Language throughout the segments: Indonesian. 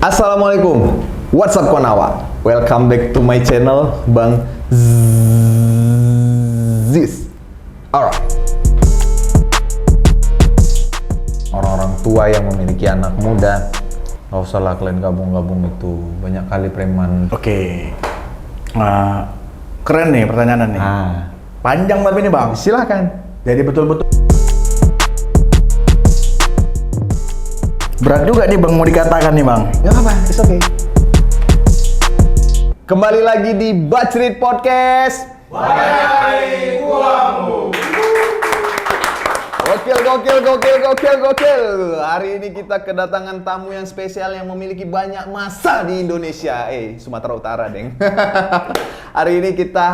Assalamualaikum, what's up Konawa? Welcome back to my channel, Bang Ziz. Alright. Orang-orang tua yang memiliki anak muda, gak usah lah kalian gabung-gabung itu, banyak kali preman. Oke, keren nih pertanyaan nih. Panjang tapi nih bang. Silakan. Jadi betul-betul berat juga nih bang mau dikatakan nih bang. Gak apa-apa, it's okay. Kembali lagi di Bacrit Podcast. Wahai uangmu. Gokil. Hari ini kita kedatangan tamu yang spesial yang memiliki banyak masa di Indonesia. Sumatera Utara, Deng. Hari ini kita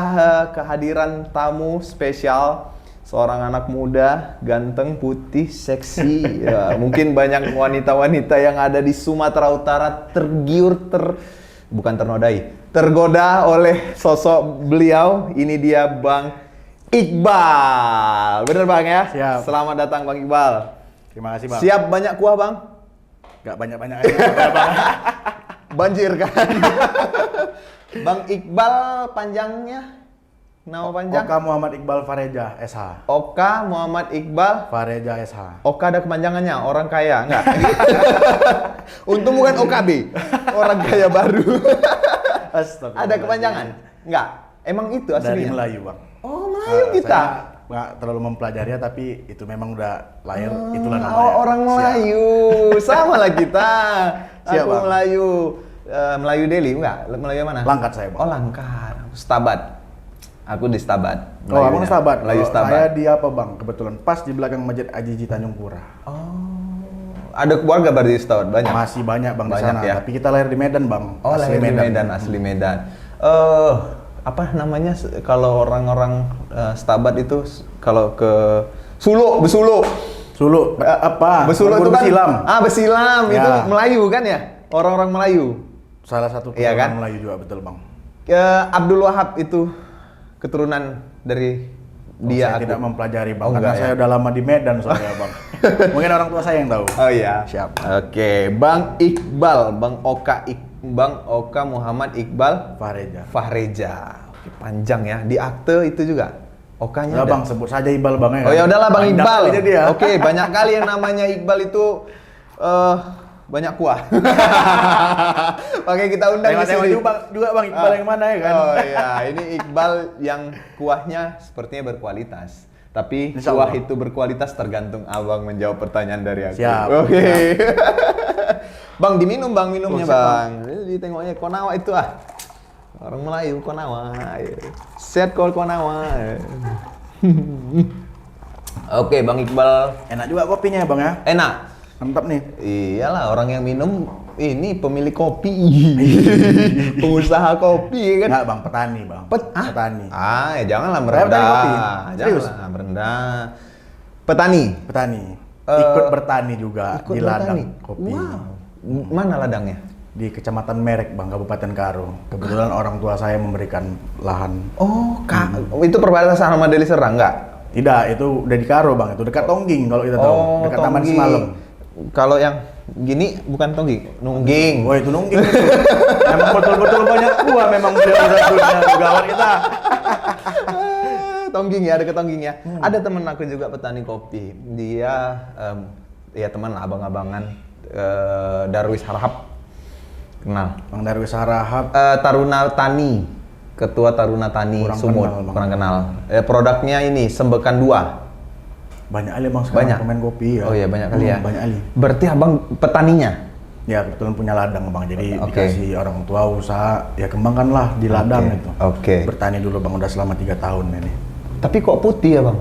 kehadiran tamu spesial. Seorang anak muda, ganteng, putih, seksi. Ya, mungkin banyak wanita-wanita yang ada di Sumatera Utara tergoda oleh sosok beliau. Ini dia Bang Iqbal. Bener Bang ya? Siap. Selamat datang Bang Iqbal. Terima kasih bang. Siap banyak kuah Bang? Gak banyak-banyak aja bang. Banjir kan? Bang Iqbal panjangnya? Nama panjang? Oka Muhammad Iqbal Fareja SH. Oka Muhammad Iqbal Fareja SH. Oka ada kepanjangannya, orang kaya, enggak? Untung bukan OKB, orang kaya baru. Ada kepanjangan? Enggak? Emang itu aslinya? Dari Melayu bang. Oh, Melayu kita? Saya nggak terlalu mempelajari tapi itu memang udah lahir itulah namanya. Oh, orang Melayu, sama lah kita. Siap, Aku Bang. Melayu, Melayu Delhi, enggak? Melayu mana? Langkat saya bang. Oh, Langkat. Stabat. Aku di Stabat. Oh, abang Stabat. Melayu Kalau Stabat. saya di apa bang? Kebetulan pas di belakang Masjid Ajiji Tanjung Pura. Oh. Ada keluarga berarti di Stabat banyak. Masih banyak bang di Banyak sana. ya? Tapi kita lahir di Medan bang. Oh, lahir di Medan, asli Medan. Apa namanya kalau orang-orang Stabat itu kalau ke Besulo. Sulu apa? Besulo itu Berburu kan Besilam. Besilam Ya. itu Melayu kan ya? Orang-orang Melayu. Salah satu Iya keturunan kan? Melayu juga betul bang. Abdul Wahab itu keturunan dari dia. Saya aku. tidak mempelajari bang, Oh, karena enggak ya? saya udah lama di Medan soalnya bang. Mungkin orang tua saya yang tahu. Oh iya. Siap. Oke, Bang Iqbal, Bang Oka Muhammad Iqbal Fareja. Fahreja. Oke, panjang ya. Di akte itu juga Okanya Udah ada. bang, sebut saja Iqbal bang ya. Oh ya udahlah Bang Panjang Iqbal. kali dia. Oke, banyak kali yang namanya Iqbal itu banyak kuah. Pakai kita undang di Tengok-tengok sini. juga bang Iqbal yang mana ya kan? Oh iya, ini Iqbal yang kuahnya sepertinya berkualitas. Tapi Insya kuah Allah. itu berkualitas tergantung abang menjawab pertanyaan dari aku. Siap. Oke. Bang, diminum bang minumnya Oh, siap, bang. Ditengoknya Konawa itu ah. Orang Melayu Konawa. Set call Konawa. Oke, Bang Iqbal. Enak juga kopinya bang ya. Enak. Mantap nih. Iyalah, orang yang minum ini pemilik kopi. Pengusaha kopi kan. Enggak bang, petani bang. Petani. Ya janganlah Saya petani kopi. merendah. Serius? Janganlah merendah. Petani. Petani. Ikut bertani juga Ikut di ladang bertani. kopi. Wow. Mana ladangnya? Di Kecamatan Merek bang, Kabupaten Karo. Kebetulan orang tua saya memberikan lahan. Oh, itu perbatasan sama Deli Serdang enggak? Tidak, itu udah di Karo bang, itu dekat Tongging kalau kita tahu. Dekat Taman Tongging. Semalam. Kalau yang gini bukan Tongging, Nungging. Wah itu Nungging itu. Memang betul-betul banyak kuah memang satunya gawat kita. Tongging ya, ada ke Tongging ya. Ada temen aku juga petani kopi. Dia ya teman lah, abang-abangan Darwis Harahap. Kenal? Bang Darwis Harahap. Taruna Tani, Ketua Taruna Tani Kurang Sumut. kenal, Bang. Kurang kenal. Produknya ini Sembekan 2. Banyak kali bang sekarang Banyak? pemain kopi ya. Oh iya, banyak kali ya. Banyak kali. Berarti abang petaninya? Ya kebetulan punya ladang bang, jadi Oke. dikasih orang tua usaha, ya kembangkanlah di ladang Oke. itu. Oke. Bertani dulu bang, udah selama 3 tahun ini. Tapi kok putih ya bang?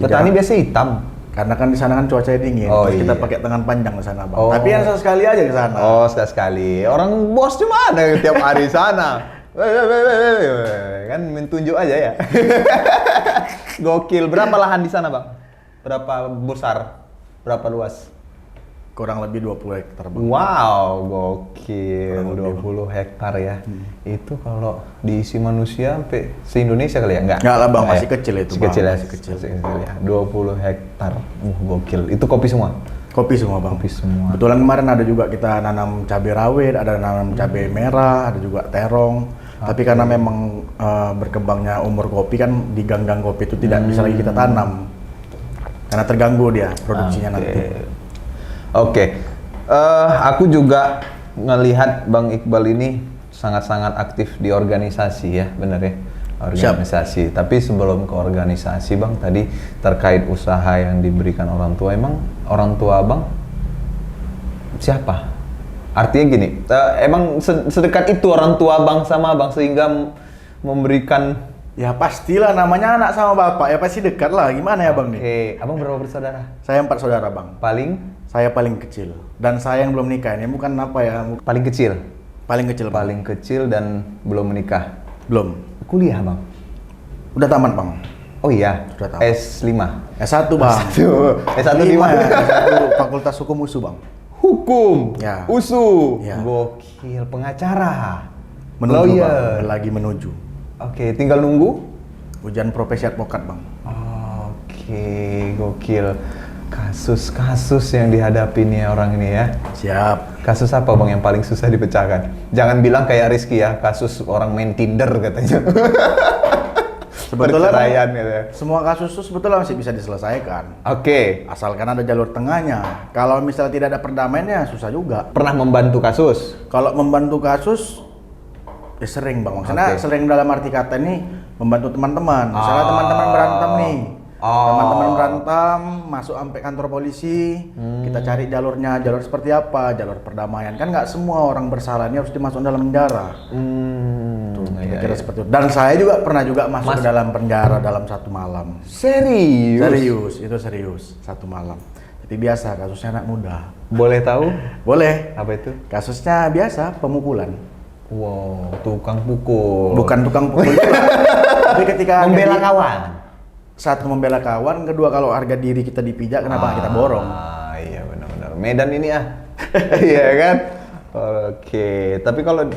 Petani Tidak. biasa hitam. Karena kan di sana kan cuacanya dingin, Oh, terus kita iya. pakai tangan panjang di sana bang. Oh. Tapi yang sekali aja ke sana. Oh, sekali. Orang bos cuma ada yang tiap hari sana. Kan mentunjuk aja ya. Gokil. Berapa lahan di sana, Bang? Berapa besar? Berapa luas? Kurang lebih 20 hektar bang. Wow, gokil. Kurang lebih, 20 hektar ya. Itu kalau diisi manusia sampai se-Indonesia kali ya? Enggak? Enggak lah, Bang. Enggak Masih ya? kecil itu, Masih Bang. kecil ya? Masih kecil. ya. 20 hektar. Gokil. Itu kopi semua? Kopi semua bang. Kopi semua. Kebetulan kemarin ada juga kita nanam cabai rawit, ada nanam cabai merah, ada juga terong. Tapi karena memang berkembangnya umur kopi kan di gang-gang kopi itu tidak bisa lagi kita tanam. Karena terganggu dia produksinya nanti. Oke. Aku juga ngelihat Bang Iqbal ini sangat-sangat aktif di organisasi ya, benar ya? Organisasi. Siap. Tapi sebelum ke organisasi Bang, tadi terkait usaha yang diberikan orang tua, emang orang tua Bang siapa? Artinya gini, emang sedekat itu orang tua Bang sama Bang sehingga memberikan. Ya pastilah, namanya anak sama bapak ya pasti dekat lah, gimana ya bang nih? Oke, Abang berapa bersaudara? Saya 4 saudara bang. Saya paling kecil dan saya yang belum nikah, ini bukan apa ya? Paling kecil? Paling kecil bang. Paling kecil dan belum menikah? Belum. Kuliah Bang? Udah tamat bang. Oh iya? Sudah tamat. S5? S1 bang. S1 di mana? S1 Fakultas Hukum USU bang. Hukum? Ya. USU? Ya. Gokil, pengacara? Menuju Lawyer. bang, lagi menuju. Oke, tinggal nunggu? Ujian profesi advokat bang. Oke, gokil. Kasus-kasus yang dihadapi nih orang ini ya. Siap. Kasus apa bang yang paling susah dipecahkan? Jangan bilang kayak Rizky ya, kasus orang main Tinder katanya. Sebetulnya Perceraian gitu ya. semua kasus itu sebetulnya masih bisa diselesaikan. Oke. Asalkan ada jalur tengahnya. Kalau misalnya tidak ada perdamaiannya susah juga. Pernah membantu kasus? Kalau membantu kasus ya sering bang. Maksudnya Oke. sering dalam arti kata ini membantu teman-teman. Misalnya teman-teman berantem nih. Teman-teman berantem, masuk sampai kantor polisi, kita cari jalurnya, jalur seperti apa, jalur perdamaian. Kan nggak semua orang bersalah ini harus dimasukkan dalam penjara. Tuh, kira-kira seperti itu. Dan saya juga pernah juga masuk ke dalam penjara dalam 1 malam. Serius? Serius, itu serius, 1 malam. Tapi biasa, kasusnya anak muda. Boleh tahu? Boleh. Apa itu? Kasusnya biasa, pemukulan. Wow, tukang pukul. Bukan tukang pukul. Tapi ketika Membela kawan. Satu membela kawan, kedua kalau harga diri kita dipijak, kenapa kita borong? Iya benar-benar. Medan ini iya kan? Oke, tapi kalau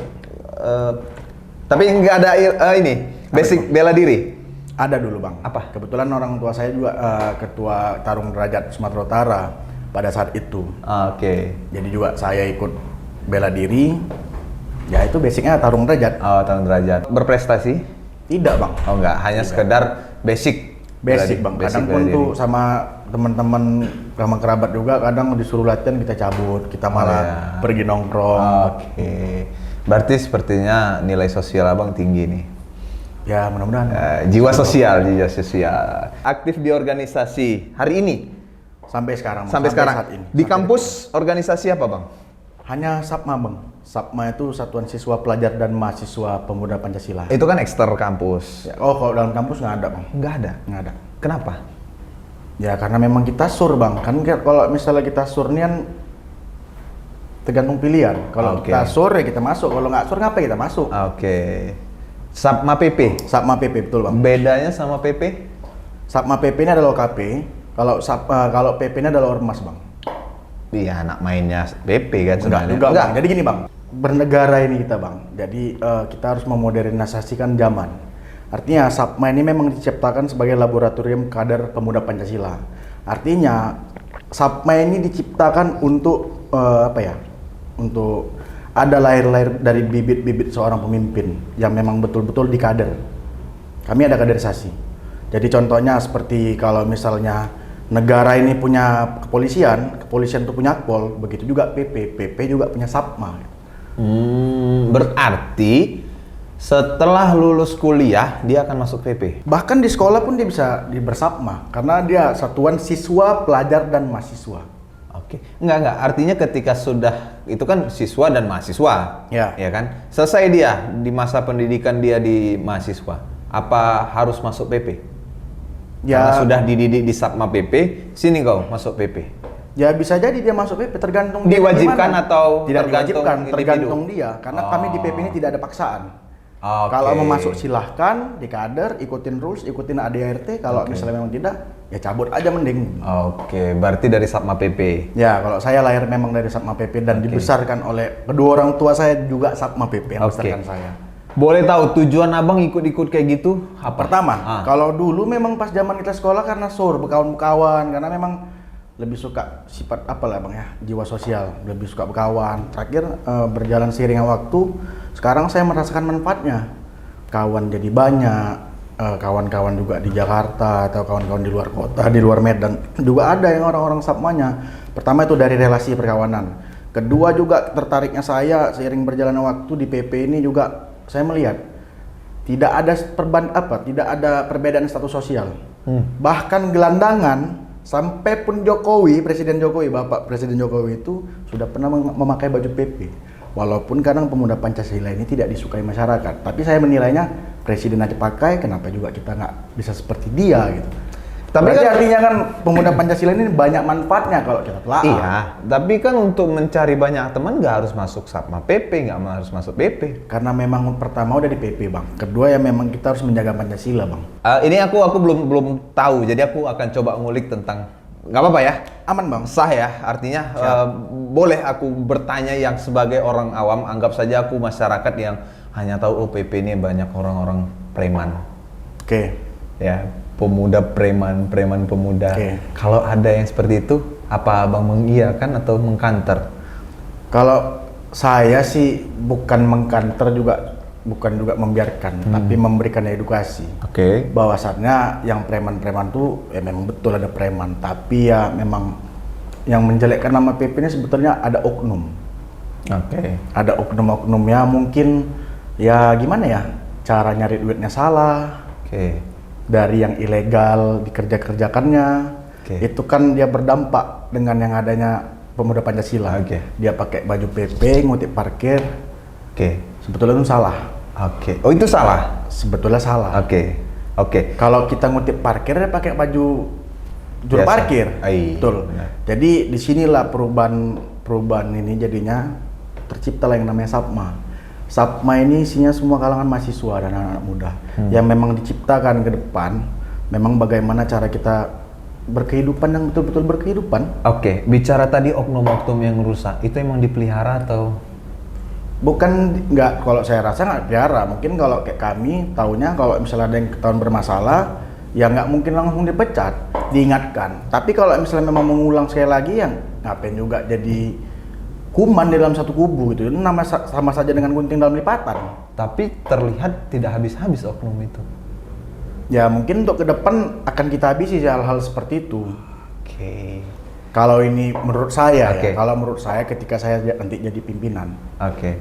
tapi nggak ada ini basic bela diri. Ada dulu bang. Apa? Kebetulan orang tua saya juga ketua Tarung Derajat Sumatera Utara pada saat itu. Oke. Jadi juga saya ikut bela diri. Ya itu basicnya Tarung Derajat. Oh, Tarung Derajat. Berprestasi? Tidak bang. Oh enggak, hanya sekedar basic. Basic bang. Kadang pun tuh sama teman-teman sama kerabat juga kadang disuruh latihan kita cabut, kita malah pergi nongkrong. Oke. Berarti sepertinya nilai sosial abang tinggi nih. Ya mudah-mudahan. Jiwa sosial. Aktif di organisasi hari ini? Sampai sekarang. Sampai sekarang. Saat ini. Di kampus organisasi apa bang? Hanya SAPMA bang. SAPMA itu Satuan Siswa Pelajar dan Mahasiswa Pemuda Pancasila. Itu kan ekster kampus. Ya, oh kalau dalam kampus nggak ada bang. Nggak ada. Nggak ada. Kenapa? Ya karena memang kita sur bang. Kan kalau misalnya kita sur ini kan tergantung pilihan. Kalau kita sur ya kita masuk. Kalau nggak sur ngapain kita masuk? Oke. SAPMA PP? SAPMA PP betul bang. Bedanya sama PP? SAPMA PP ini adalah OKP. Kalau PP ini adalah ormas bang. Iya, anak mainnya PP kan sebenarnya. Enggak. Bang. Jadi gini bang, bernegara ini kita bang. Jadi kita harus memodernisasikan zaman. Artinya SAPMA ini memang diciptakan sebagai laboratorium kader pemuda Pancasila. Artinya SAPMA ini diciptakan untuk untuk ada lahir-lahir dari bibit-bibit seorang pemimpin yang memang betul-betul dikader. Kami ada kaderisasi. Jadi contohnya seperti kalau misalnya negara ini punya kepolisian itu punya Akpol, begitu juga PP juga punya SAPMA. Berarti setelah lulus kuliah dia akan masuk PP? Bahkan di sekolah pun dia bisa bersapma karena dia Satuan Siswa Pelajar dan Mahasiswa. Oke, enggak. Artinya ketika sudah itu kan siswa dan mahasiswa, ya kan? Selesai dia di masa pendidikan dia di mahasiswa, apa harus masuk PP? Ya. Karena sudah dididik di SAPMA PP, sini kau masuk PP. Ya bisa jadi dia masuk PP tergantung diwajibkan dia atau tidak diwajibkan, individu? tergantung dia karena kami di PP ini tidak ada paksaan. Kalau mau masuk silahkan di kader, ikutin rules, ikutin ADART. Kalau misalnya memang tidak, ya cabut aja mending. Oke, berarti dari SAPMA PP. Ya, kalau saya lahir memang dari SAPMA PP dan dibesarkan oleh kedua orang tua saya juga SAPMA PP yang membesarkan saya. Boleh tahu tujuan abang ikut-ikut kayak gitu apa? Pertama, kalau dulu memang pas zaman kita sekolah karena sur berkawan-kawan karena memang lebih suka sifat apa lah bang ya, jiwa sosial, lebih suka berkawan. Terakhir berjalan seiring waktu, sekarang saya merasakan manfaatnya. Kawan jadi banyak, kawan-kawan juga di Jakarta atau kawan-kawan di luar kota, di luar Medan juga ada yang orang-orang Sapmanya. Pertama itu dari relasi perkawanan. Kedua juga tertariknya saya seiring berjalannya waktu di PP ini juga saya melihat tidak ada perbedaan status sosial. Bahkan gelandangan sampai pun Jokowi, Presiden Jokowi, Bapak Presiden Jokowi itu sudah pernah memakai baju PP. Walaupun kadang pemuda Pancasila ini tidak disukai masyarakat, tapi saya menilainya Presiden aja pakai, kenapa juga kita nggak bisa seperti dia gitu. Tapi kan artinya kan pemuda Pancasila ini banyak manfaatnya kalau kita telah. Iya, tapi kan untuk mencari banyak teman nggak harus masuk Sapma PP, nggak harus masuk PP. Karena memang pertama udah di PP bang, kedua ya memang kita harus menjaga Pancasila bang. Ini aku belum tahu, jadi aku akan coba ngulik tentang. Nggak apa-apa ya? Aman bang. Sah ya, artinya boleh aku bertanya yang sebagai orang awam, anggap saja aku masyarakat yang hanya tahu PP ini banyak orang-orang preman. Oke. Ya, pemuda preman pemuda. Oke. Kalau ada yang seperti itu, apa abang mengiyakan atau mengkanter? Kalau saya sih bukan mengkanter juga, bukan juga membiarkan, tapi memberikan edukasi. Oke. Bahwasannya yang preman-preman tuh ya memang betul ada preman, tapi ya memang yang menjelekkan nama PP ini sebetulnya ada oknum. Oke. Ada oknum-oknumnya mungkin ya gimana ya, cara nyari duitnya salah. Oke. Dari yang ilegal dikerja-kerjakannya, itu kan dia berdampak dengan yang adanya pemuda Pancasila. Dia pakai baju PP, ngutip parkir. Sebetulnya itu salah. Oh itu salah? Sebetulnya salah. Oke. Kalau kita ngutip parkir, dia pakai baju juru Biasa. parkir. Betul. Jadi disinilah perubahan ini jadinya terciptalah yang namanya Sapma. Sapma ini isinya semua kalangan mahasiswa dan anak-anak muda yang memang diciptakan ke depan, memang bagaimana cara kita berkehidupan yang betul-betul berkehidupan. Oke, bicara tadi oknum-oknum yang rusak, itu emang dipelihara atau? Bukan, nggak, kalau saya rasa nggak pelihara. Mungkin kalau kayak kami taunya kalau misalnya ada yang ketahuan bermasalah, ya nggak mungkin langsung dipecat, diingatkan. Tapi kalau misalnya memang mengulang sekali lagi, yang ngapain juga jadi kuman di dalam satu kubu gitu, nama sama saja dengan gunting dalam lipatan. Tapi terlihat tidak habis-habis oknum itu. Ya mungkin untuk ke depan akan kita habisi hal-hal seperti itu. Oke. Kalau ini menurut saya Oke. ya, kalau menurut saya ketika saya nanti jadi pimpinan. Oke.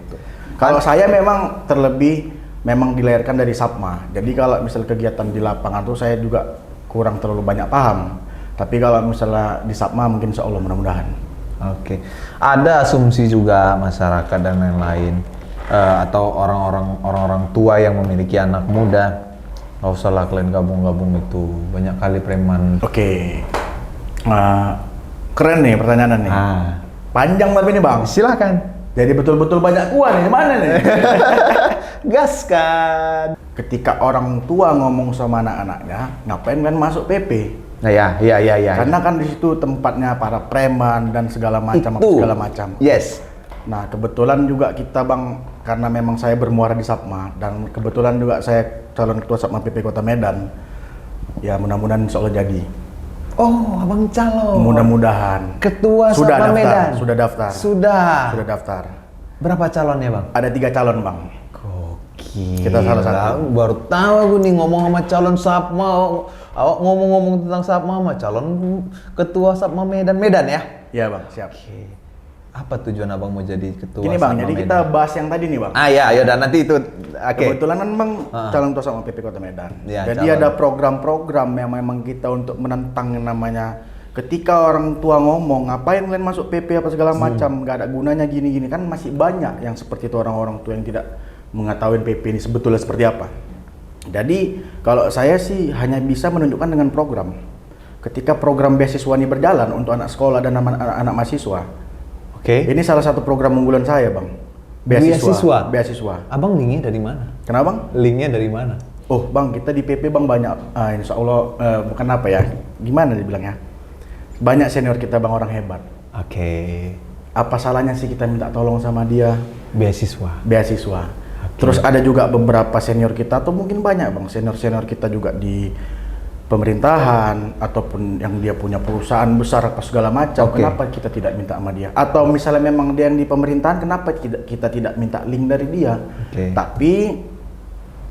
Kalau saya memang terlebih memang dilahirkan dari Sapma. Jadi kalau misal kegiatan di lapangan tuh saya juga kurang terlalu banyak paham. Tapi kalau misalnya di Sapma mungkin insya Allah mudah-mudahan. Oke. Ada asumsi juga masyarakat dan lain-lain atau orang-orang tua yang memiliki anak muda, nggak usah lah kalian gabung-gabung itu, banyak kali preman. Oke. Keren nih pertanyaan nih. Panjang tapi ini bang. Silakan. Jadi betul-betul banyak kuah nih, mana nih? Gaskan. Ketika orang tua ngomong sama anak-anaknya, ngapain kan masuk PP? Nah ya. Karena kan di situ tempatnya para preman dan segala macam. Yes. Nah kebetulan juga kita bang, karena memang saya bermuara di Sapma dan kebetulan juga saya calon ketua Sapma PP Kota Medan. Ya mudah-mudahan insya Allah jadi. Oh, abang calon. Mudah-mudahan. Ketua Sudah Sapma daftar. Medan. Sudah daftar. Sudah daftar. Berapa calonnya bang? Ada 3 calon bang. Gokil. Kita salah satu. Baru tahu aku nih ngomong sama calon Sapma. Awak ngomong-ngomong tentang Sapma sama calon ketua Sapma Medan ya? Iya bang, siap. Oke. Apa tujuan abang mau jadi ketua Gini bang, Sapma jadi Medan? kita bahas yang tadi nih bang. Ya dan nanti itu. Kebetulan kan bang calon ketua Sapma PP Kota Medan. Ya, Jadi calon. ada program-program yang memang kita untuk menentang yang namanya ketika orang tua ngomong ngapain kalian masuk PP apa segala macam, nggak ada gunanya gini-gini, kan masih banyak yang seperti itu orang-orang tua yang tidak mengetahui PP ini sebetulnya seperti apa. Jadi kalau saya sih hanya bisa menunjukkan dengan program. Ketika program beasiswa ini berjalan untuk anak sekolah dan anak-anak mahasiswa. Oke. Ini salah satu program unggulan saya bang. Beasiswa. Abang linknya dari mana? Kenapa bang? Linknya dari mana? Oh bang, kita di PP bang banyak, insya Allah bukan apa ya, gimana dibilangnya, banyak senior kita bang orang hebat. Oke. Apa salahnya sih kita minta tolong sama dia? Beasiswa. Terus ada juga beberapa senior kita, atau mungkin banyak bang, senior kita juga di pemerintahan ataupun yang dia punya perusahaan besar apa segala macam, Oke. kenapa kita tidak minta sama dia? Atau misalnya memang dia yang di pemerintahan, kenapa kita tidak minta link dari dia? Oke. Tapi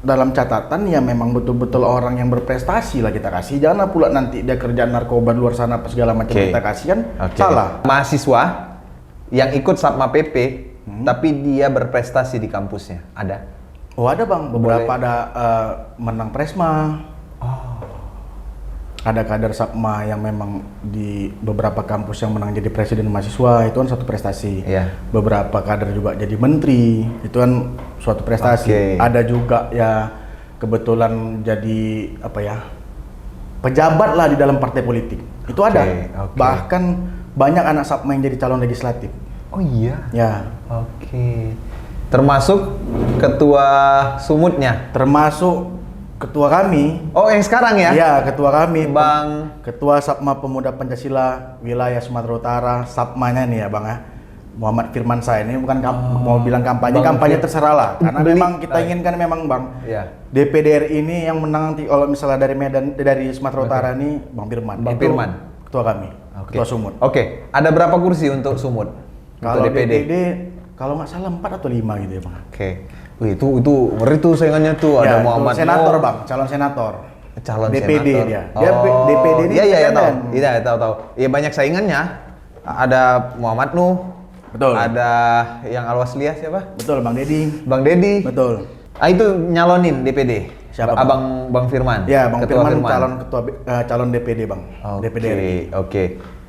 dalam catatan ya memang betul-betul orang yang berprestasi lah kita kasih. Jangan pula nanti dia kerjaan narkoba di luar sana apa segala macam Oke. kita kasih kan Oke. salah. Mahasiswa yang ikut Satma PP, tapi dia berprestasi di kampusnya, ada? Oh ada bang, beberapa Boleh. ada menang Presma. Ada kader Sapma yang memang di beberapa kampus yang menang jadi presiden mahasiswa, itu kan suatu prestasi. Iya. Beberapa kader juga jadi menteri, itu kan suatu prestasi. Oke. Ada juga ya kebetulan jadi apa ya, pejabat lah di dalam partai politik. Itu ada. Oke. Bahkan banyak anak Sapma yang jadi calon legislatif. Oh iya. Ya, Oke. Termasuk ketua sumutnya. termasuk ketua kami. Oh, yang sekarang ya? Iya, ketua kami, Bang. Ketua Sapma Pemuda Pancasila wilayah Sumatera Utara, Sapmanya nih ya Bang ya. Muhammad Firman saya ini bukan mau bilang kampanye, Bang kampanye Fir- terserah lah. Karena Beli- memang kita inginkan memang Bang. Iya. DPD RI ini yang menang nanti kalau misalnya dari Medan dari Sumatera Utara ini Bang Firman. Bang Itu Firman. Ketua kami, Oke. Ketua Sumut. Oke, ada berapa kursi untuk sumut? Kalau Untuk DPD. DPD kalau nggak salah 4 atau 5 gitu ya Bang. Oke. Wih, itu ngeri tuh saingannya tuh, Ya, ada itu Muhammad senator Nuh. Bang, calon senator. Calon DPD senator. dia. Dia DPD ini Iya, iya, tahu. independen. Iya, tahu. Iya, banyak saingannya. Ada Muhammad Nuh. Betul. Ada yang Alwasliah siapa? Betul Bang Dedi. Bang Dedi. Betul. Ah, itu nyalonin DPD. Siapa, Bang? Bang Firman. Ya, Bang Ketua Firman calon DPD Bang. Oke, DPD RI. oke.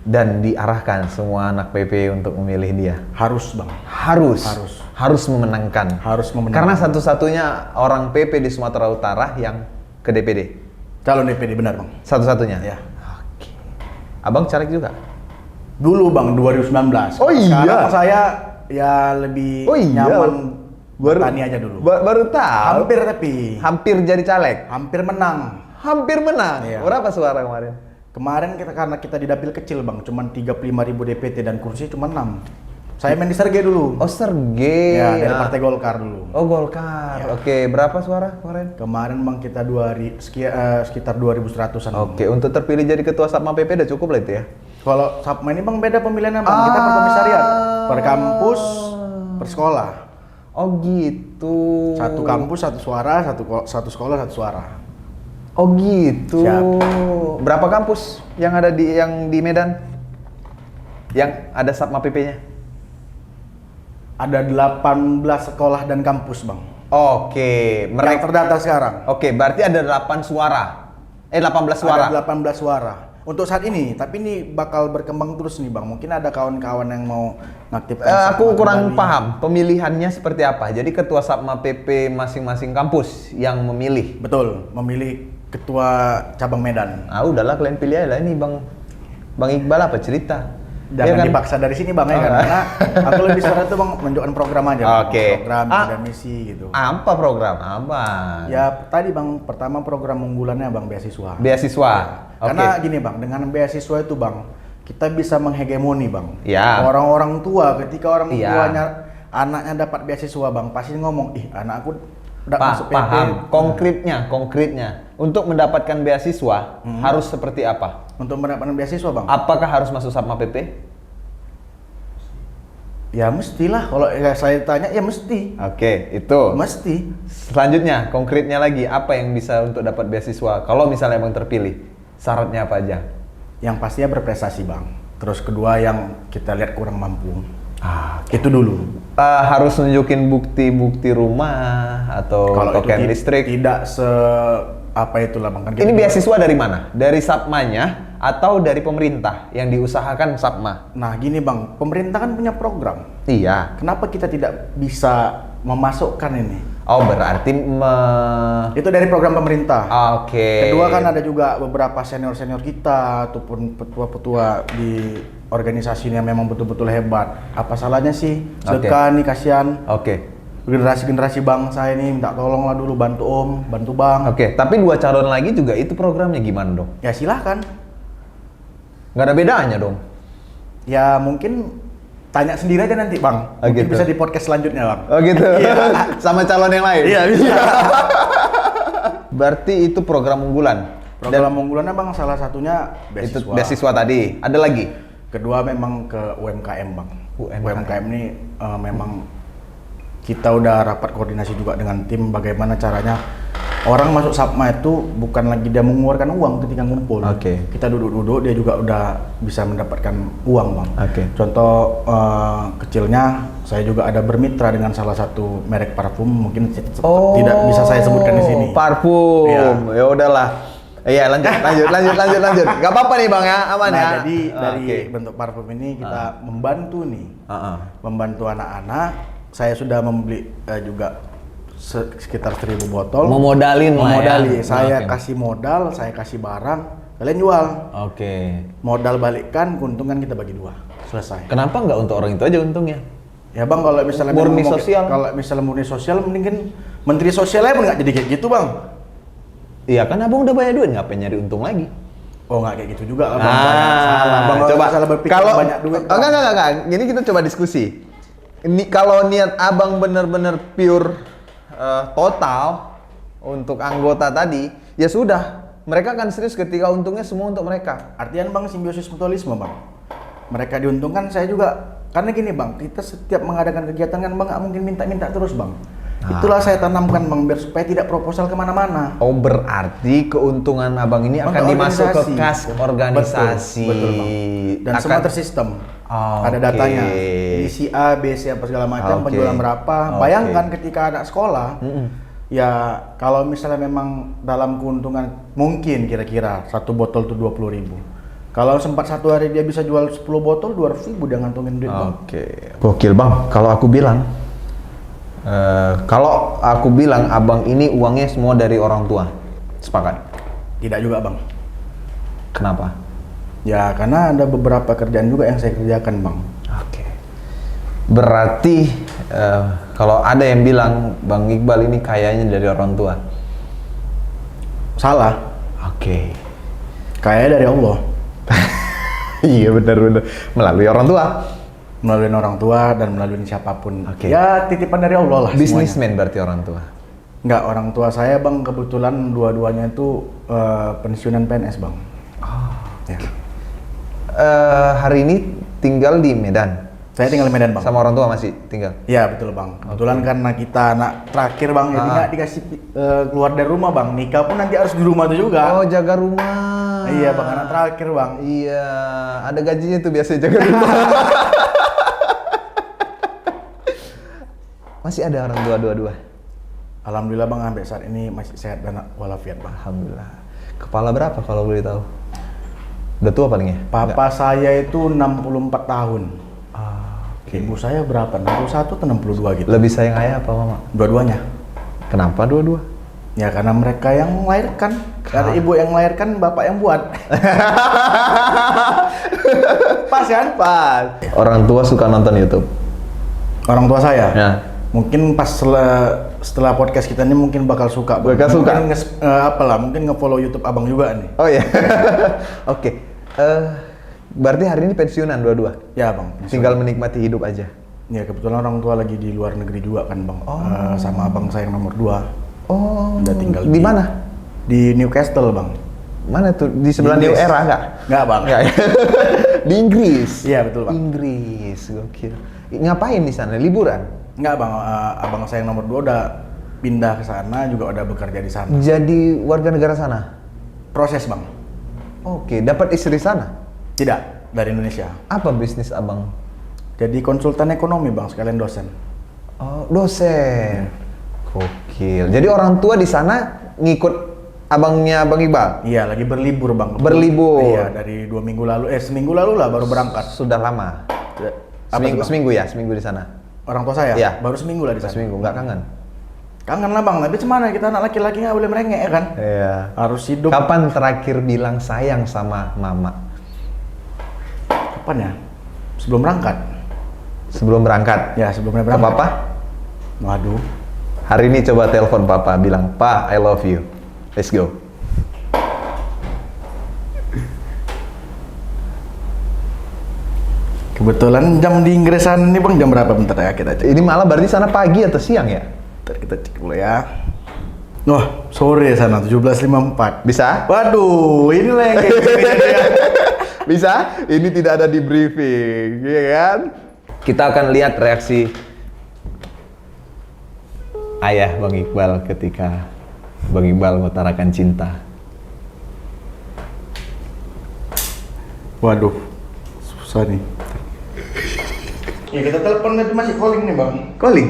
Dan diarahkan semua anak PP untuk memilih dia. Harus Bang. Harus memenangkan. Harus memenangkan. Karena satu-satunya orang PP di Sumatera Utara yang ke DPD. Calon DPD benar Bang. Satu-satunya. Ya. Oke. Abang caleg juga. Dulu Bang 2019. Oh, iya? Sekarang saya ya lebih nyaman bertani aja dulu. Baru tahu. Hampir jadi caleg. Hampir menang. Hampir menang. Iya. Berapa suara kemarin? Kemarin karena kita di dapil kecil Bang, cuman 35.000 DPT dan kursi cuma 6. Saya main di Serge dulu. Oh, Serge. Ya, dari Partai Golkar dulu. Oh, Golkar. Ya. Oke, berapa suara kemarin? Kemarin Bang kita sekitar 2.100-an. Oke, untuk terpilih jadi ketua Satma PP udah cukup lah itu ya. Kalau Sapma ini Bang beda pemilihannya Bang. Kita per komisariat, per kampus, per sekolah. Oh gitu. Satu kampus satu suara, satu sekolah satu suara. Oh gitu. Siap. Berapa kampus yang ada di Medan? Yang ada Satma PP-nya? Ada 18 sekolah dan kampus Bang. Oke, Yang mereka. terdata sekarang. Oke, berarti ada 8 suara. 18 suara. Ada 18 suara. Untuk saat ini, tapi ini bakal berkembang terus nih Bang. Mungkin ada kawan-kawan yang mau ngaktifkan. Aku Satma kurang kembali. paham pemilihannya seperti apa. Jadi ketua Satma PP masing-masing kampus yang memilih. Betul, memilih ketua cabang Medan. Ah, udahlah kalian pilih aja lah ini Bang Iqbal apa cerita? Jangan Iya kan? dipaksa dari sini Bang ya kan. Oh. Karena aku lebih suka tuh Bang menunjukkan program aja. Bang. Oke. Program Ah. dan misi gitu. Apa program? Apa? Ya tadi Bang, pertama program unggulannya Bang beasiswa. Beasiswa. Oke. Karena gini Bang, dengan beasiswa itu Bang, kita bisa menghegemoni Bang. Ya. Orang-orang tua ketika orang Iya. tuanya anaknya dapat beasiswa Bang, pasti ngomong, "Ih, anakku udah masuk PP." Paham. Konkretnya. Untuk mendapatkan beasiswa harus seperti apa? Untuk mendapatkan beasiswa Bang. Apakah harus masuk Satma PP? Ya mestilah, kalau saya tanya ya mesti. Oke, itu. Mesti. Selanjutnya, konkretnya lagi, apa yang bisa untuk dapat beasiswa? Kalau misalnya emang terpilih, syaratnya apa aja? Yang pastinya berprestasi Bang. Terus kedua yang kita lihat kurang mampu. Ah, Itu dulu. harus nunjukin bukti-bukti rumah atau Kalau itu token listrik. tidak apa itulah Bang. Kan Ini kita- beasiswa dari mana? Dari Satmanya atau dari pemerintah yang diusahakan Satma? Nah gini Bang, pemerintah kan punya program. Iya. Kenapa kita tidak bisa memasukkan ini? Oh, berarti Itu dari program pemerintah. Oke. Kedua kan ada juga beberapa senior-senior kita ataupun petua-petua di organisasi ini yang memang betul-betul hebat. Apa salahnya sih? Oke. Sedekah nih kasihan. Oke. Generasi-generasi bangsa ini minta tolong lah dulu, bantu Om, bantu Bang. Oke, tapi 2 calon lagi juga itu programnya gimana dong? Ya silahkan. Nggak ada bedanya dong? Ya mungkin tanya sendiri aja nanti Bang. Oh, Mungkin gitu. bisa di podcast selanjutnya Bang. Oh gitu? Iya. Sama calon yang lain? Iya bisa. Berarti itu program unggulan? Program unggulannya bang salah satunya Itu beasiswa. beasiswa tadi. Ada lagi? Kedua memang ke UMKM bang. UMKM. Ini memang kita udah rapat koordinasi juga dengan tim bagaimana caranya orang masuk Sapma itu bukan lagi dia mengeluarkan uang ketika ngumpul. Oke. Kita duduk-duduk dia juga udah bisa mendapatkan uang bang. Oke. Contoh kecilnya saya juga ada bermitra dengan salah satu merek parfum mungkin tidak bisa saya sebutkan di sini. Parfum. Iya. Ya udahlah. Iya, lanjut. Gak apa-apa nih Bang ya, aman ya. Jadi dari Oke. bentuk parfum ini kita membantu nih. Ah. Membantu anak-anak. Saya sudah membeli juga sekitar 1.000 botol. Memodalin lah ya. Memodali. Saya Oke. kasih modal, saya kasih barang, kalian jual. Oke. Modal balikkan, keuntungan kita bagi 2. Selesai. Kenapa nggak untuk orang itu aja untungnya? Ya bang, kalau misalnya Murni memang sosial. kalau misalnya murni sosial, mending menteri sosialnya pun nggak jadi kayak gitu bang. Iya kan abang udah banyak duit, ngapain nyari untung lagi? Oh nggak kayak gitu juga bang. Salah bang. Coba Salah berpikir kalau banyak duit. Oh, enggak. Ini kita coba diskusi. Ini kalau niat abang bener-bener pure total untuk anggota tadi, ya sudah. Mereka akan serius ketika untungnya semua untuk mereka. Artian bang simbiosis mutualisme bang. Mereka diuntungkan, saya juga. Karena gini bang, kita setiap mengadakan kegiatan kan bang nggak mungkin minta-minta terus bang. Itulah saya tanamkan bang, biar supaya tidak proposal kemana-mana. Oh berarti keuntungan abang ini akan Untuk dimasuk ke organisasi. kas organisasi. Betul bang. Dan semua tersistem. Oh, Ada oke. datanya. Isi A, B, C apa segala macam, Oke. penjualan berapa. Oke. Bayangkan ketika anak sekolah, ya kalau misalnya memang dalam keuntungan mungkin kira-kira satu botol tuh 20.000. Kalau sempat satu hari dia bisa jual 10 botol 200.000 dia ngantongin duit bang. Oke. Gokil bang. Kalau aku bilang abang ini uangnya semua dari orang tua. Sepakat? Tidak juga bang. Kenapa? Ya karena ada beberapa kerjaan juga yang saya kerjakan bang. Oke. Berarti kalau ada yang bilang Bang Iqbal ini kayaknya dari orang tua. Salah. Oke. Kayaknya dari Allah. Iya benar. Melalui orang tua. Melalui orang tua dan melalui siapapun. Oke. Ya titipan dari Allah lah. semuanya. Businessman berarti orang tua. Enggak, orang tua saya bang kebetulan dua-duanya itu pensiunan PNS bang. Ya. Hari ini tinggal di Medan. Saya tinggal di Medan bang. Sama orang tua masih tinggal. Iya betul bang. Kebetulan karena kita anak terakhir bang, jadi nggak dikasih keluar dari rumah bang. Nikah pun nanti harus di rumah tuh juga. Oh jaga rumah. Iya bang, anak terakhir bang. Iya, ada gajinya tuh biasa jaga rumah. Masih ada orang tua dua-dua. Alhamdulillah bang, sampai saat ini masih sehat dan walafiat bang. Alhamdulillah. Kepala berapa kalau boleh tahu? Udah tua palingnya? Papa saya itu 64 tahun. Oke. Ibu saya berapa? 61 atau 62 gitu. Lebih sayang ayah apa mama? Dua-duanya. Kenapa dua-dua? Ya karena mereka yang melahirkan. Karena ibu yang melahirkan, bapak yang buat. Pas kan? Pas. Orang tua suka nonton YouTube. Orang tua saya. Ya. Mungkin pas setelah podcast kita ini mungkin bakal suka. Bang. Bakal suka? Mungkin mungkin nge-follow YouTube abang juga nih. Oh iya. Oke. Berarti hari ini pensiunan dua-dua. Ya bang. Tinggal menikmati hidup aja. Ya kebetulan orang tua lagi di luar negeri juga kan bang. Sama abang saya yang nomor 2. Oh. Udah tinggal di mana? Di Newcastle bang. Mana tuh? Di sebelah Di New Inggris. Era nggak? Nggak bang. Nggak ya? Di Inggris. Iya betul bang. Inggris, gokil. Ngapain di sana? Liburan? Nggak bang. Abang saya yang nomor 2 udah pindah ke sana juga udah bekerja di sana. Jadi warga negara sana? Proses bang. Oke, dapat istri sana? Tidak dari Indonesia. Apa bisnis abang? Jadi konsultan ekonomi bang sekalian dosen. Oh, dosen. Gokil. Jadi orang tua di sana ngikut abangnya Bang Iqbal? Iya lagi berlibur bang. Berlibur? Iya dari 2 minggu lalu. Seminggu lalu lah baru berangkat. Sudah lama? Apa tuh, Bang? Seminggu ya? Seminggu di sana? Orang tua saya? Iya. Baru seminggu lah di sana. Seminggu, nggak kangen? Kangen lah bang, tapi cuman kita anak laki-laki nggak boleh merengek ya kan? Iya. Harus hidup. Kapan terakhir bilang sayang sama mama? Kapan ya? Sebelum berangkat. Sebelum berangkat? Ya sebelumnya Ke berangkat. papa? Waduh. Hari ini coba telepon papa, bilang, "Pa, I love you. Let's go." Kebetulan jam di Inggrisan ini bang jam berapa bentar ya kita cek. Ini malah berarti sana pagi atau siang ya? Bentar kita cek dulu ya. Wah, sore sana 17.54. Bisa? Waduh, inilah yang kayak gini ya. Bisa? Ini tidak ada di briefing, ya kan? Kita akan lihat reaksi ayah Bang Iqbal ketika Bang Iqbal mengutarakan cinta. Waduh, susah nih. Ya kita telepon nanti masih calling nih bang. Calling?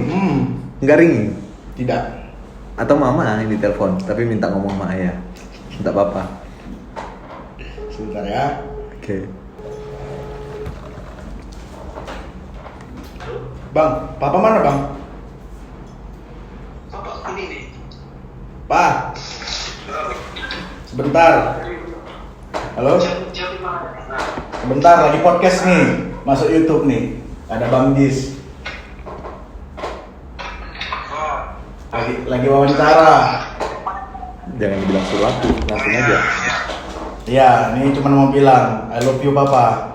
Nggak ringing? Tidak. Atau mama yang ditelepon, tapi minta ngomong sama ayah. Minta papa. Sebentar ya. Oke. Bang, papa mana bang? Pak. Sebentar. Halo? Sebentar, lagi podcast nih. Masuk YouTube nih. Ada Bang Gis. Lagi wawancara. Jangan dibilang sesuatu, langsung aja. Iya, ini cuma mau bilang I love you papa.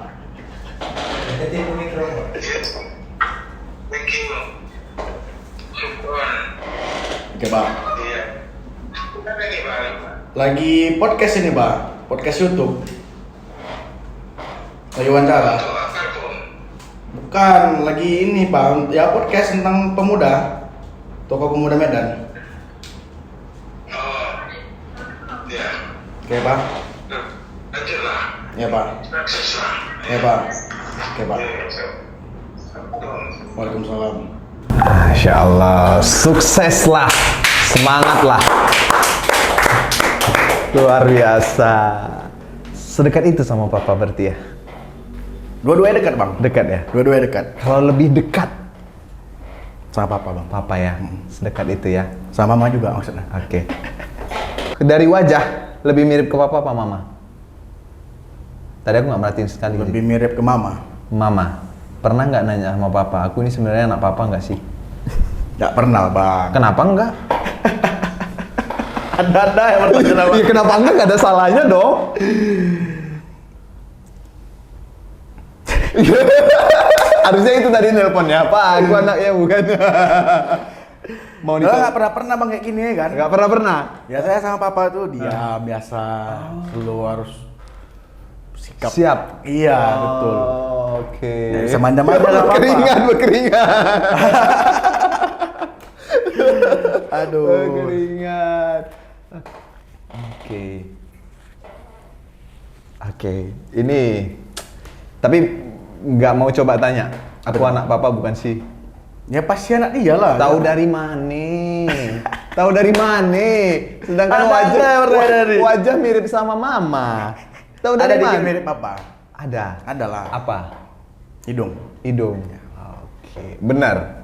Oke bang. Lagi podcast ini bang, podcast YouTube. Lagi wawancara. Bukan, lagi ini bang, ya podcast tentang pemuda, tokoh pemuda Medan. Oke pak. Ya pak. Ya pak. Oke pak. Waalaikumsalam. Masya Allah, sukseslah, semangatlah. Luar biasa. Sedekat itu sama papa berarti ya? Dua-duanya dekat bang. Dekat ya? Dua-duanya dekat. Kalau lebih dekat Sama papa bang. papa ya, sedekat itu ya? Sama mama juga maksudnya. Oke. Dari wajah, lebih mirip ke papa apa mama? Tadi aku nggak merhatiin sekali. Lebih mirip ke mama. Mama, pernah nggak nanya sama papa, aku ini sebenarnya anak papa nggak sih? Nggak pernah bang. Kenapa enggak? Ada yang bertanya Ya, kenapa enggak? Nggak ada salahnya dong. Harusnya itu tadi nelponnya, Pak, aku anaknya bukan. Mau Nggak pernah bang kayak gini kan? Nggak pernah. Biasanya sama papa tuh diam biasa. Lu harus sikap. Siap. Iya betul. Oke. Ya, bisa manja-manja nggak apa-apa. Berkeringat. Aduh. Berkeringat. Oke. Ini tapi nggak mau coba tanya. Aku anak papa bukan sih. Ya pasti anak dia lah. Tahu dari mana? Tahu dari mana? Sedangkan Ada. wajah mirip sama mama. Tahu Ada dari dikit mana? mirip papa. Ada. Ada lah. Apa? Hidung. Hidung. Oke. Benar.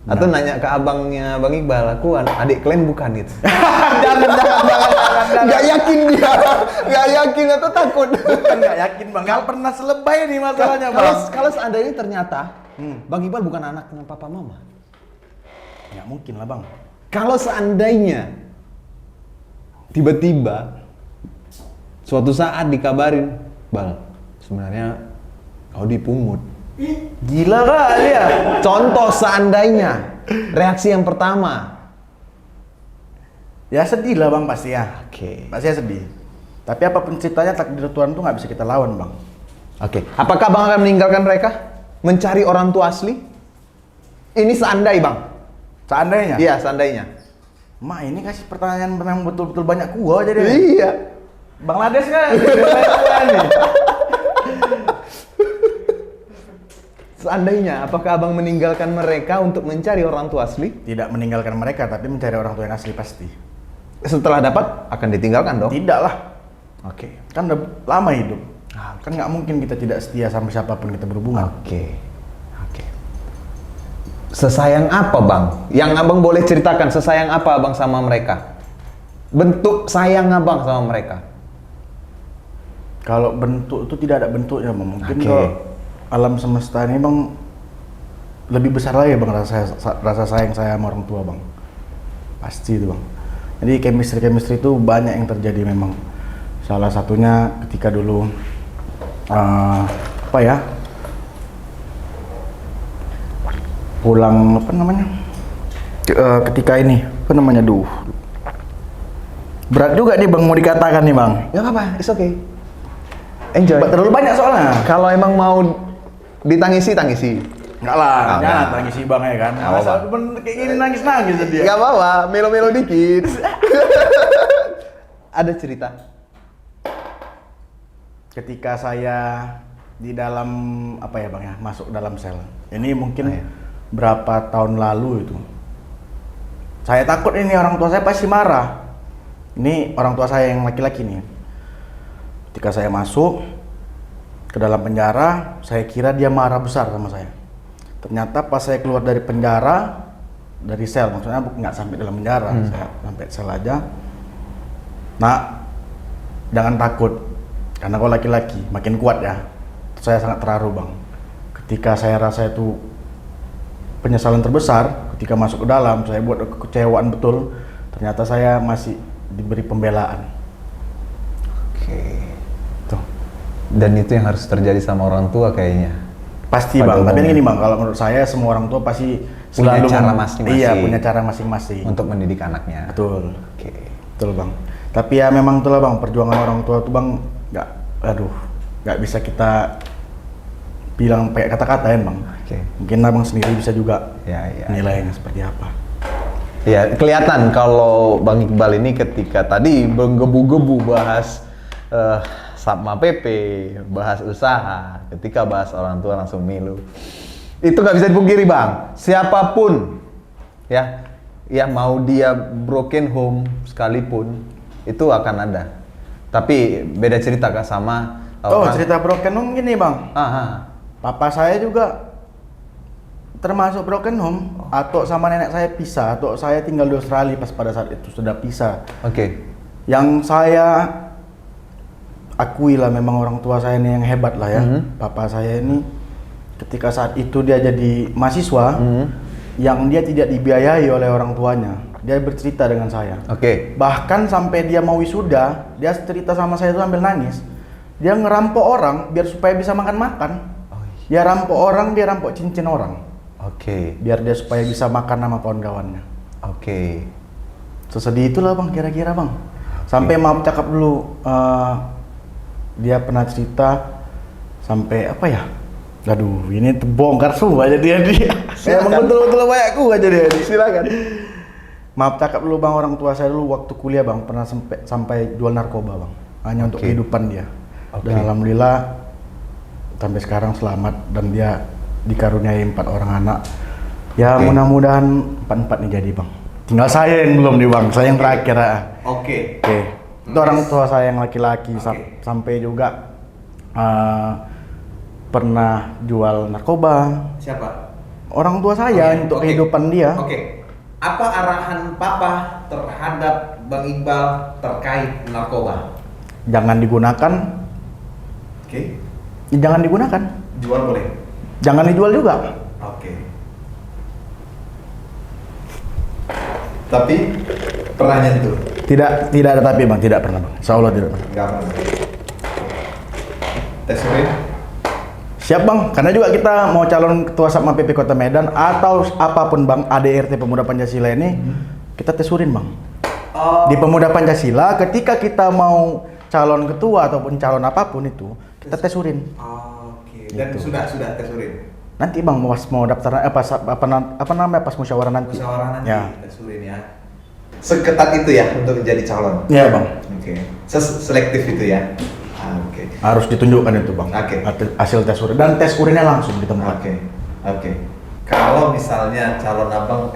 Atau nanya ke abangnya Bang Iqbal, aku adik kalian bukan gitu. jangan. Gak yakin dia. Gak yakin atau takut. Bukan nggak yakin bang. Nggak pernah selebay nih masalahnya bang. Kalau seandainya ternyata Bang Iqbal bukan anaknya papa mama. Nggak mungkin lah bang. Kalau seandainya tiba-tiba suatu saat dikabarin, Bal, sebenarnya kau dipungut. Gila kali ya. Contoh seandainya, reaksi yang pertama. Ya sedih lah bang pasti ya. Oke. Pasti sedih. Tapi apapun ceritanya takdir Tuhan tuh nggak bisa kita lawan bang. Oke. Apakah Bang akan meninggalkan mereka? Mencari orang tua asli? Ini seandai Bang. Seandainya. Iya, seandainya. Mak ini kasih pertanyaan yang betul-betul banyak gua aja deh. Iya. Bang Lades kan? Banyak gua nih. Seandainya, apakah Abang meninggalkan mereka untuk mencari orang tua asli? Tidak meninggalkan mereka, tapi mencari orang tua yang asli pasti. Setelah dapat, akan ditinggalkan dong? Tidak lah. Oke. Kan udah lama hidup. Kan nggak mungkin kita tidak setia sama siapapun kita berhubungan. Oke. Sesayang apa Bang? Yang Abang boleh ceritakan, sesayang apa Abang sama mereka? Bentuk sayang Abang sama mereka? Kalau bentuk itu tidak ada bentuknya bang. Mungkin Oke. kalau alam semesta ini bang lebih besar lagi bang rasa sayang saya sama orang tua bang. Pasti itu bang. Jadi chemistry itu banyak yang terjadi memang. Salah satunya ketika dulu pulang ketika ini Berat juga nih bang mau dikatakan nih bang. Gak apa-apa, it's okay. Enjoy. Terlalu banyak soalnya. Kalau emang mau ditangisi, tangisi. Enggak lah, Oh, jangan enggak. tangisi bang ya kan. Nggak Masa apa-apa. kayak gini nangis-nangis dia. Gak apa-apa, melo-melo dikit. Ada cerita? Ketika saya di dalam apa ya bang ya, masuk dalam sel. Ini mungkin iya. berapa tahun lalu itu. Saya takut ini orang tua saya pasti marah. Ini orang tua saya yang laki-laki nih. Ketika saya masuk ke dalam penjara, saya kira dia marah besar sama saya. Ternyata pas saya keluar dari penjara, dari sel, maksudnya nggak sampai dalam penjara, saya sampai sel aja. Nah, jangan takut, karena kau laki-laki, makin kuat ya. Saya sangat terharu bang. Ketika saya rasa itu penyesalan terbesar, ketika masuk ke dalam, saya buat kekecewaan betul. Ternyata saya masih diberi pembelaan. Oke. Tuh. Dan itu yang harus terjadi sama orang tua kayaknya. Pasti Pada bang, tapi umumnya. gini bang, kalau menurut saya semua orang tua pasti Punya selalu cara masing-masing. Iya, punya cara masing-masing. Untuk mendidik anaknya. Betul, Oke. betul bang. Tapi ya memang itulah bang, perjuangan orang tua tuh bang, nggak bisa kita bilang pakai kata-kata ya bang. Oke. Mungkin abang sendiri bisa juga Ya, ya. nilainya seperti apa. Ya, kelihatan kalau Bang Iqbal ini ketika tadi menggebu-gebu bahas Satma PP, bahas usaha, ketika bahas orang tua langsung milu. Itu nggak bisa dipungkiri Bang, siapapun ya, mau dia broken home sekalipun, itu akan ada. Tapi beda cerita Kak sama Oh, cerita broken home gini bang. Papa saya juga termasuk broken home. Atuk sama nenek saya pisah. Atuk saya tinggal di Australia pas pada saat itu sudah pisah. Oke. Yang saya akui lah memang orang tua saya ini yang hebat lah ya. Papa saya ini ketika saat itu dia jadi mahasiswa yang dia tidak dibiayai oleh orang tuanya. Dia bercerita dengan saya. Oke. Bahkan sampai dia mau wisuda, dia cerita sama saya itu sambil nangis. Dia ngerampok orang biar supaya bisa makan-makan. Oh, iya. Dia rampok orang, dia rampok cincin orang. Oke. Biar dia supaya bisa makan sama kawan-kawannya. Oke. Sesedih itulah bang, kira-kira bang. Sampai maaf cakap dulu, dia pernah cerita sampai apa ya? Aduh, ini terbongkar semua aja dia. Emang betul-betul banyakku aja dia. Silakan. Maaf cakap dulu bang, orang tua saya dulu waktu kuliah bang pernah sampai jual narkoba bang, hanya untuk Oke. kehidupan dia. Oke. Dan alhamdulillah sampai sekarang selamat dan dia dikaruniai 4 orang anak. Ya Oke. mudah-mudahan 4 nih jadi bang. Tinggal saya yang belum nih bang, saya yang terakhir. Oke. Oke. Itu orang tua saya yang laki-laki Oke. sampai juga pernah jual narkoba. Siapa? Orang tua saya untuk kehidupan dia. Oke. Apa arahan Papa terhadap Bang Iqbal terkait narkoba? Jangan digunakan, Oke. jangan digunakan. Jual boleh. Jangan dijual juga. Oke. Tapi pernah nyentuh? Tidak ada tapi bang, tidak pernah bang. Insya Allah tidak pernah. Enggak pernah. Tes urin? Siap bang, karena juga kita mau calon ketua Satma PP Kota Medan atau apapun bang, ADRT Pemuda Pancasila ini kita tes urin bang. Oh. Di Pemuda Pancasila ketika kita mau calon ketua ataupun calon apapun itu kita tes urin. Oke. Dan Gitu. sudah tes urin. Nanti bang mau daftar apa namanya pas musyawarah nanti. Musyawarah nanti Ya. tes urin ya. Seketat itu ya untuk menjadi calon. Iya bang. Oke. Selektif itu ya. Oke. Harus ditunjukkan itu bang. Oke. Hasil tes urin dan tes urinnya langsung di tempat. Oke. Kalau misalnya calon abang,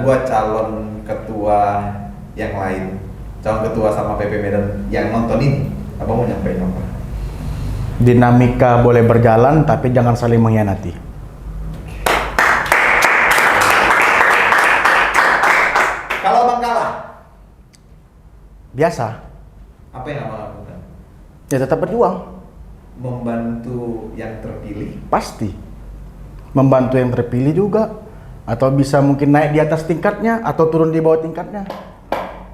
dua calon ketua yang lain, calon ketua sama PP Medan yang nonton ini, abang mau nyampein apa? Dinamika boleh berjalan tapi jangan saling mengkhianati. Kalau abang kalah, Biasa. apa yang abang lakukan? Ya tetap berjuang. Membantu yang terpilih. Pasti. Membantu yang terpilih juga. Atau bisa mungkin naik di atas tingkatnya atau turun di bawah tingkatnya.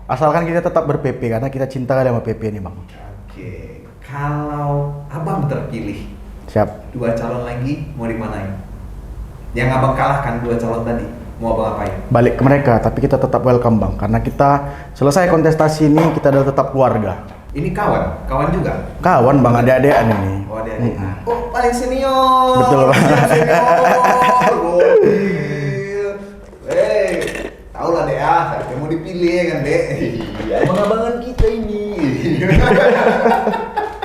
Asalkan kita tetap ber-PP karena kita cinta kali sama PP ini bang. Oke. Kalau abang terpilih, Siap. dua calon lagi mau dimanain? Yang abang kalahkan dua calon tadi. Mau abang apain? balik ke mereka, tapi kita tetap welcome bang, karena kita selesai kontestasi ini kita adalah tetap keluarga. Ini kawan juga? Kawan bang, adik-adikan ini. Oh adik-adik. Oh paling senior. Betul, Bang. Senior. Gokil. Tahu lah dek siapa yang mau dipilih ya kan dek? Iya, abang-abangan kita ini.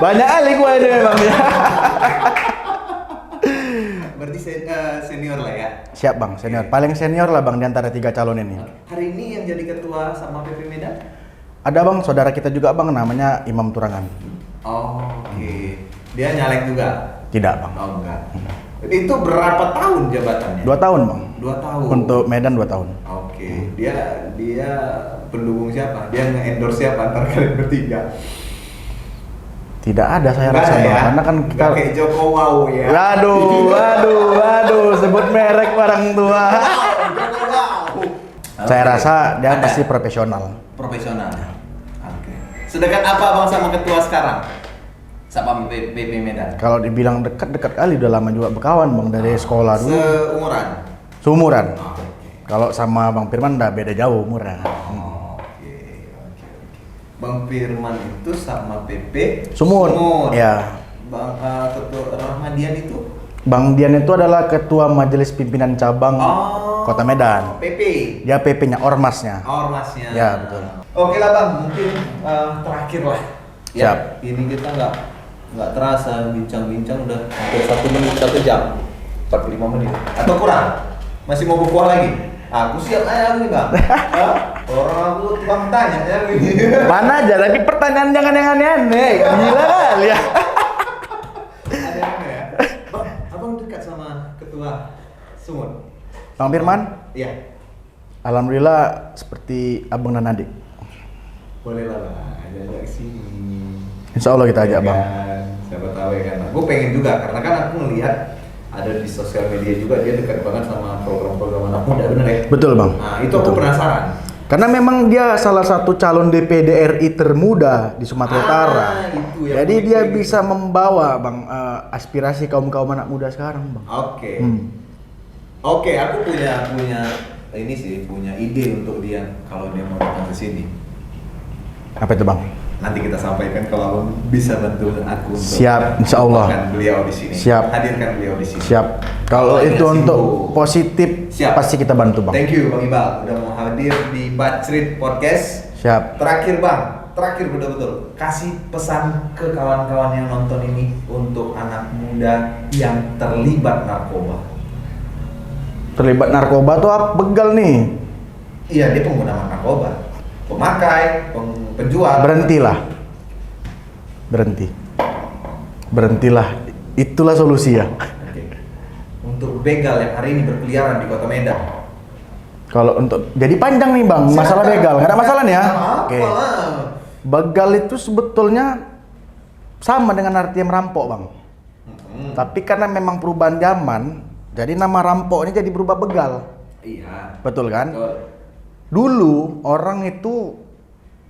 Banyak kali gua ini memang ya. Berarti senior lah ya. Siap bang, senior. Paling senior lah bang di antara 3 calon ini. Hari ini yang jadi ketua sama PP Medan? Ada bang, saudara kita juga bang, namanya Imam Turangan. Oh, oke. Dia nyalek juga? Tidak bang. Oh enggak. Itu berapa tahun jabatannya? 2 tahun bang. 2 tahun. Untuk Medan 2 tahun. Oke. Dia pendukung siapa? Dia nge-endorse siapa antar kalian bertiga? Tidak ada saya Enggak rasa ada bang, ya? karena kan kita. Enggak kayak Joko Wow ya. Waduh, sebut merek orang tua. Joko Wow. Saya rasa dia Ada. pasti profesional. Profesional. Oke. Sedekat apa abang sama ketua sekarang? Sama PP Medan? Kalau dibilang dekat kali, udah lama juga berkawan bang dari sekolah dulu. Seumuran? Seumuran. Oke. Kalau sama Bang Firman udah beda jauh umurnya. Oke. Bang Firman itu sama PP Sumut. Ya. Bang Ketua Rahmadian itu? Bang Dian itu adalah ketua Majelis Pimpinan Cabang Kota Medan. PP. Dia PP-nya, ormasnya. Ormasnya. Ya, betul. Oke lah bang, mungkin terakhir lah. Siap. Ini kita nggak terasa bincang-bincang udah hampir 1 menit 1 jam 45 menit atau kurang. Masih mau berkuah lagi? Aku siap aja nih bang. Orang aku tukang tanya ya ini. Mana aja, tapi pertanyaan jangan yang aneh-aneh. Gila kali ya. Ada yang aneh ya? Bang, abang dekat sama ketua Sumut? Bang Firman, Iya. alhamdulillah seperti abang dan adik. Boleh lah bang, ajak ke sini. Insya Allah kita ajak Ya bang. kan? Siapa tahu ya kan. Gue pengen juga karena kan aku ngelihat ada di sosial media juga dia dekat banget sama program-program anak muda, bener ya? Betul bang. Nah itu aku Betul. penasaran. Karena memang dia salah satu calon DPD RI termuda di Sumatera Utara. Itu yang Jadi unik dia kayak bisa membawa bang aspirasi kaum anak muda sekarang bang. Oke. Hmm. Oke, aku punya ini sih, punya ide untuk dia kalau dia mau datang ke sini. Apa itu bang? Nanti kita sampaikan kalau abang bisa bantu aku untuk Siap, insya Allah. membawakan beliau di sini. Siap. Hadirkan beliau di sini. Siap. Kalau Apalagi itu nggak untuk sibuk. positif, Siap. pasti kita bantu bang. Thank you Bang Ibal udah mau hadir di Bacrit Podcast. Siap. Terakhir Bang, terakhir betul-betul kasih pesan ke kawan-kawan yang nonton ini untuk anak muda yang terlibat narkoba. Terlibat narkoba tuh apa? Begal nih. Iya, dia pengguna narkoba, pemakai, penjual. Berhentilah. Berhentilah. Itulah solusi ya. Oke. Untuk begal yang hari ini berkeliaran di Kota Medan. Kalau untuk jadi panjang nih bang, masalah Silakan. begal, nggak ada masalah nih ya. Nggak apa-apa. Oke. Begal itu sebetulnya sama dengan arti merampok bang. Tapi karena memang perubahan zaman, jadi nama rampok ini jadi berubah begal. Iya. Betul kan? Betul. Dulu orang itu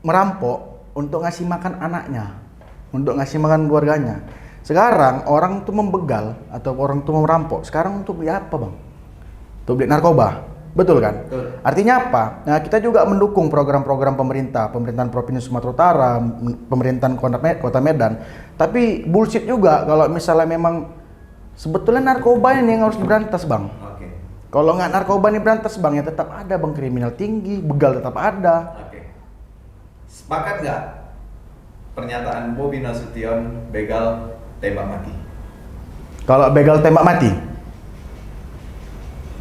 merampok untuk ngasih makan anaknya, untuk ngasih makan keluarganya. Sekarang orang tuh membegal atau orang tuh merampok. Sekarang untuk beli apa bang? Untuk beli narkoba. Betul kan? Betul. Artinya apa? Nah, kita juga mendukung program-program pemerintahan Provinsi Sumatera Utara, pemerintahan Kota Medan. Tapi bullshit juga kalau misalnya memang sebetulnya narkoba ini yang harus diberantas bang. Oke. Kalau nggak narkoba ini berantas bang, ya tetap ada bang, kriminal tinggi, begal tetap ada. Oke. Sepakat nggak pernyataan Bobi Nasution begal tembak mati? Kalau begal tembak mati.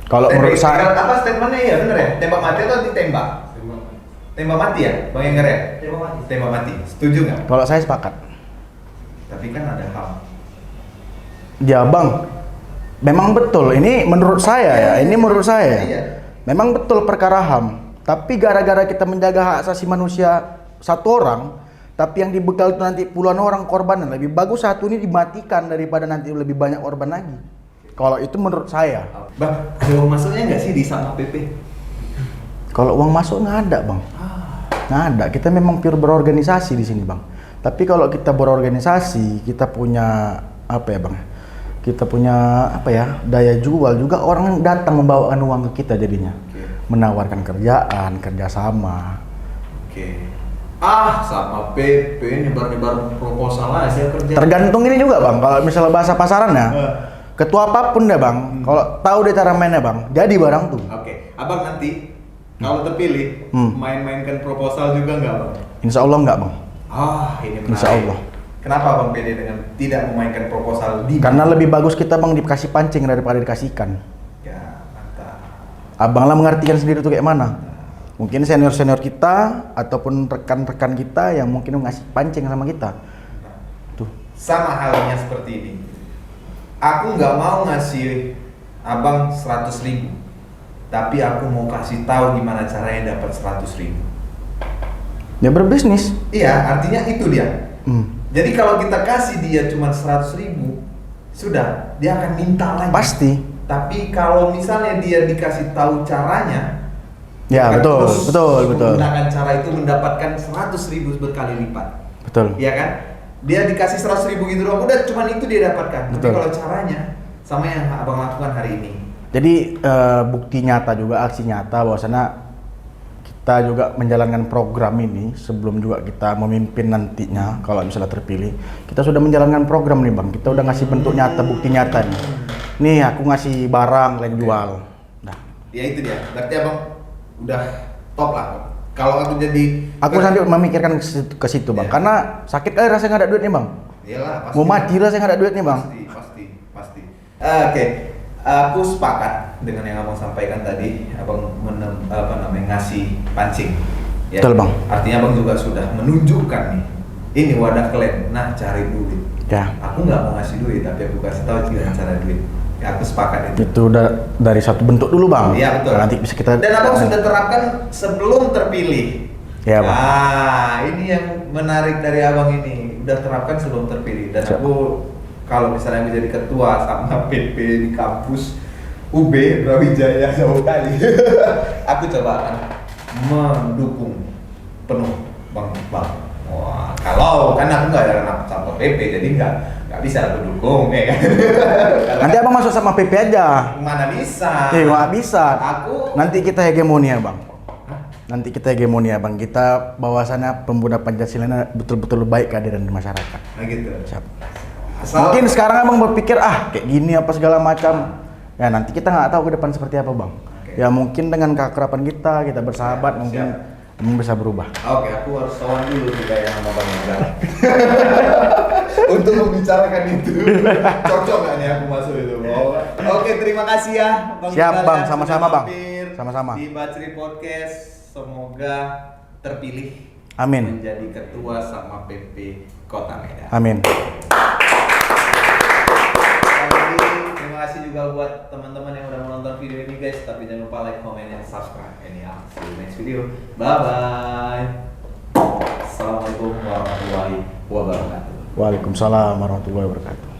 Kalau menurut Begal saya, apa statementnya ya bener ya? Tembak mati atau ditembak? Tembak mati ya, Bang Enggar ya? Tembak mati. Setuju nggak? kalau saya sepakat. Tapi kan ada HAM. Ya bang, memang betul. Ini menurut saya ya. Ini menurut saya. Iya. Memang betul perkara HAM. Tapi gara-gara kita menjaga hak asasi manusia satu orang, tapi yang dibegal itu nanti puluhan orang korban, lebih bagus satu ini dimatikan daripada nanti lebih banyak korban lagi. Kalau itu menurut saya. Bang, ada uang masuknya nggak sih di Sama PP? Kalau uang masuk nggak ada bang. Nggak ada. Kita memang pure berorganisasi di sini bang. Tapi kalau kita berorganisasi, kita punya apa ya bang? Kita punya apa ya, daya jual juga, orang datang membawakan uang ke kita jadinya. Oke. menawarkan kerjaan, kerjasama. Oke. Sama PP nyebar-nyebar proposal aja saya kerja. Tergantung ini juga bang, kalau misalnya bahasa pasarannya, ketua apapun deh bang, kalau tahu deh cara mainnya bang, jadi barang tuh. Oke, abang nanti kalau terpilih main-mainkan proposal juga nggak bang? Insya Allah nggak bang. Ini menarik. Insya Allah. Kenapa bang pede dengan tidak memainkan proposal di? Karena lebih bagus kita bang dikasih pancing daripada dikasih ikan. Ya mantap. Abang lah mengartikan sendiri tuh kayak mana. Mungkin senior-senior kita ataupun rekan-rekan kita yang mungkin ngasih pancing sama kita. Tuh. Sama halnya seperti ini. Aku nggak mau ngasih abang 100.000, tapi aku mau kasih tahu gimana caranya dapat 100.000. Ya berbisnis. Iya, artinya itu dia. Jadi kalau kita kasih dia cuma 100.000, sudah dia akan minta lagi. Pasti. Tapi kalau misalnya dia dikasih tahu caranya, Ya akan betul, terus betul. menggunakan cara itu mendapatkan 100.000 berkali lipat. Betul. Iya kan? Dia dikasih 100.000 gitu doang, udah cuma itu dia dapatkan. Tapi Betul. kalau caranya sama yang abang lakukan hari ini. Jadi bukti nyata juga, aksi nyata bahwasanya kita juga menjalankan program ini sebelum juga kita memimpin nantinya kalau misalnya terpilih. Kita sudah menjalankan program nih bang, kita udah ngasih bentuk nyata, bukti nyata nih. Nih aku ngasih barang lain jual. Nah. Ya itu dia. Berarti abang udah top lah. Kalau aku jadi Aku sampai memikirkan ke situ bang, Ya. karena sakit rasanya nggak ada duit nih bang. Iyalah, pasti. Mau mati rasanya nggak ada duit nih bang. Pasti. Oke. Aku sepakat dengan yang abang sampaikan tadi. Abang ngasih pancing. Ya. Betul, Bang. Artinya abang juga sudah menunjukkan nih. Ini wadah kalian. Nah, cari duit. Ya. Aku nggak mau ngasih duit, tapi aku kasih tahu gimana cara duit. Ya, aku sepakat itu. Itu udah dari satu bentuk dulu bang. Iya betul. Nanti bisa kita. Dan abang sudah terapkan sebelum terpilih. Ya, Bang. Ini yang menarik dari abang ini. Udah terapkan sebelum terpilih. Dan Siap. aku kalau misalnya menjadi ketua sama PP di kampus UB Brawijaya jauh kali, aku coba akan mendukung penuh bang. Wah, kalau kan aku nggak ada anak sama PP, jadi nggak bisa aku dukung, ya kan? Nanti abang masuk sama PP aja. Mana bisa? Nggak bisa. Aku Nanti kita hegemonia bang. Nanti kita hegemonia bang. Kita bahwasannya pemuda Pancasila betul-betul baik kehadiran di masyarakat. nah gitu. Siap. Asal- Mungkin sekarang abang berpikir kayak gini apa segala macam. Ya nanti kita nggak tahu ke depan seperti apa bang. Oke. Ya mungkin dengan keakraban kita bersahabat Siap, mungkin siap. bisa berubah. Oke, aku harus sowan dulu nih kayak sama Bang Yoga. Untuk membicarakan itu. Cocok nggak nih aku masuk itu? Oke, terima kasih ya Bang. Siap, Yoga, Bang. yang Sama-sama, sudah Bang. mampir Sama-sama. Di Bacri Podcast, semoga terpilih Amin. menjadi ketua sama PP Kota Medan. Amin. Sekali lagi, terima kasih juga buat teman-teman yang udah menonton video ini guys. Tapi jangan lupa like, comment, and subscribe. And ya, see you next video. Bye bye. Assalamualaikum warahmatullahi wabarakatuh. Waalaikumsalam warahmatullahi wabarakatuh.